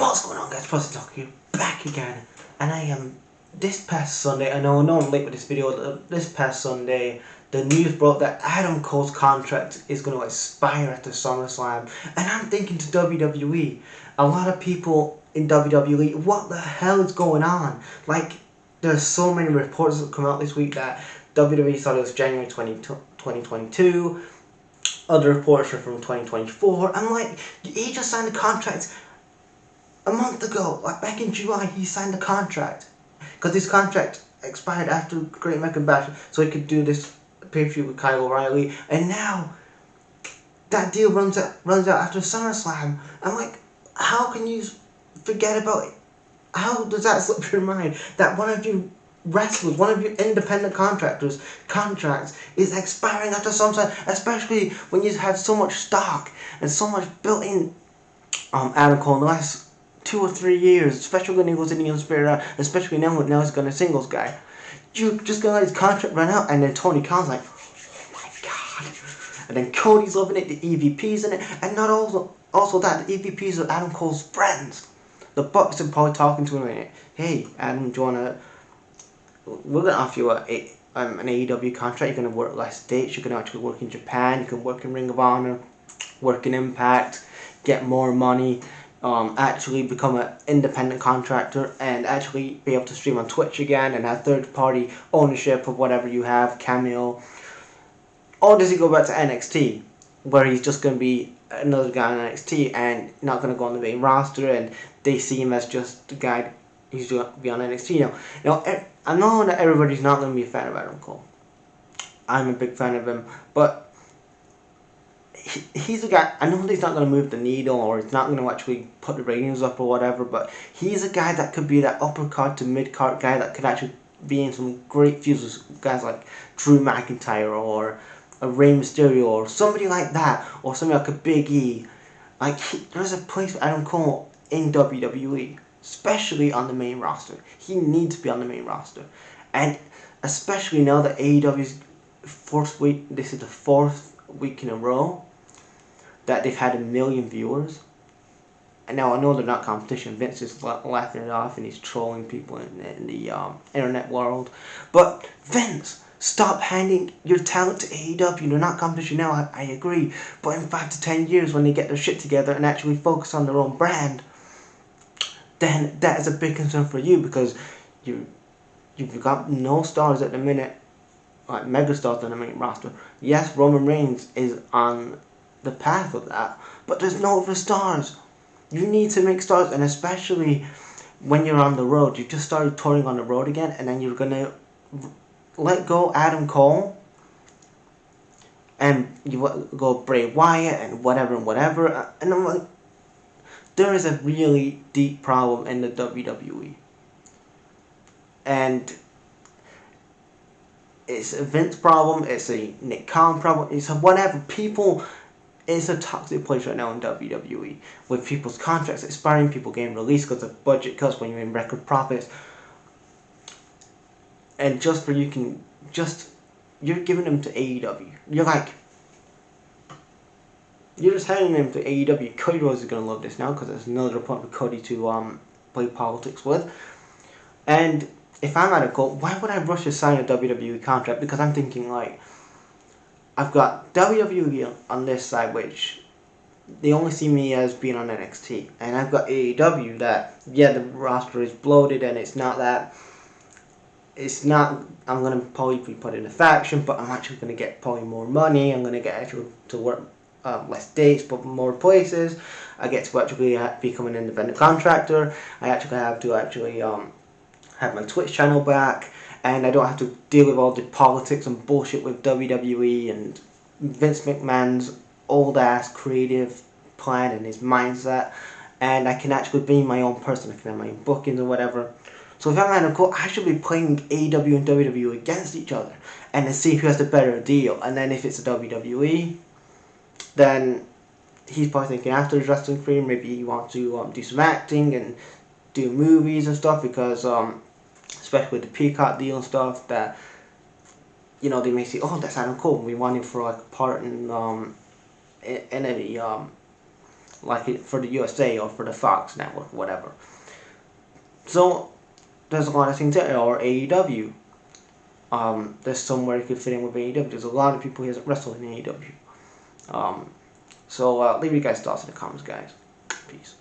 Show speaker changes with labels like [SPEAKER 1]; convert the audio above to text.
[SPEAKER 1] What's going on, guys? Plus Talk here, back again, and I am this past Sunday. I know I'm late with this video. This past Sunday, the news broke that Adam Cole's contract is going to expire after SummerSlam, and I'm thinking to WWE, a lot of people in WWE, what the hell is going on? Like, there's so many reports that come out this week that WWE thought it was January 2022. Other reports are from 2024. I'm like, he just signed a contract a month ago, like back in July. He signed a contract because his contract expired after Great American Bash, so he could do this pay-per-view with Kyle O'Reilly, and now that deal runs out after SummerSlam. I'm like, how can you forget about it? How does that slip your mind that one of your wrestlers, one of your independent contractors' contracts is expiring after SummerSlam, especially when you have so much stock and so much built in Adam Cole in the last 2 or 3 years, especially when he was in the Undisputed Era, especially now he's going to singles guy. You're just going to let his contract run out, and then Tony Khan's like, oh my god. And then Cody's loving it, the EVP's in it, and not also that, the EVP's are Adam Cole's friends. The Bucks are probably talking to him like, hey, Adam, do you want to, we're going to offer you an AEW contract, you're going to work less dates, you're going to actually work in Japan, you can work in Ring of Honor, work in Impact, get more money, actually become an independent contractor, and actually be able to stream on Twitch again and have third-party ownership of whatever you have, Cameo. Or does he go back to NXT, where he's just going to be another guy on NXT and not going to go on the main roster, and they see him as just the guy who's going to be on NXT now. I know that everybody's not going to be a fan of Adam Cole. I'm a big fan of him, but he's a guy, I know he's not going to move the needle, or he's not going to actually put the ratings up or whatever, but he's a guy that could be that upper card to mid card guy that could actually be in some great feuds with guys like Drew McIntyre or a Rey Mysterio or somebody like that, or somebody like a Big E. Like, there's a place for Adam Cole in WWE, especially on the main roster. He needs to be on the main roster, and especially now that AEW's this is the fourth week in a row that they've had 1 million viewers. And now I know they're not competition. Vince is laughing it off and he's trolling people in the internet world. But Vince, stop handing your talent to AEW. They're not competition now, I agree. But in 5 to 10 years, when they get their shit together and actually focus on their own brand, then that is a big concern for you, because you've got no stars at the minute, like megastars on the main roster. Yes, Roman Reigns is on the path of that, but there's no other stars. You need to make stars, and especially when you're on the road. You just started touring on the road again, and then you're gonna let go Adam Cole, and you go Bray Wyatt and whatever, and I'm like, there is a really deep problem in the WWE, and it's a Vince problem, it's a Nick Khan problem, it's a whatever. It's a toxic place right now in WWE, with people's contracts expiring, people getting released because of budget cuts when you're in record profits, and you're giving them to AEW. You're just handing them to AEW. Cody Rhodes is gonna love this now, because there's another opponent for Cody to play politics with. And if I'm Adam Cole, why would I rush to sign a WWE contract? Because I'm thinking, like, I've got WWE on this side, which they only see me as being on NXT. And I've got AEW that, yeah, the roster is bloated and I'm going to probably be put in a faction, but I'm actually going to get probably more money. I'm going to get actually to work less dates, but more places. I get to actually become an independent contractor. I actually have to have my Twitch channel back, and I don't have to deal with all the politics and bullshit with WWE and Vince McMahon's old ass creative plan and his mindset, and I can actually be my own person. I can have my own bookings or whatever. So if I'm Adam Cole, I should be playing AEW and WWE against each other, and then see who has the better deal. And then if it's a WWE, then he's probably thinking after his wrestling career, maybe he wants to do some acting and do movies and stuff, because especially with the Peacock deal and stuff, that, you know, they may say, oh, that's Adam Cole, we want him for like a part in any like it for the USA or for the Fox network, whatever. So there's a lot of things there, or AEW. There's somewhere you could fit in with AEW. There's a lot of people who wrestle in AEW. So leave your guys' thoughts in the comments, guys. Peace.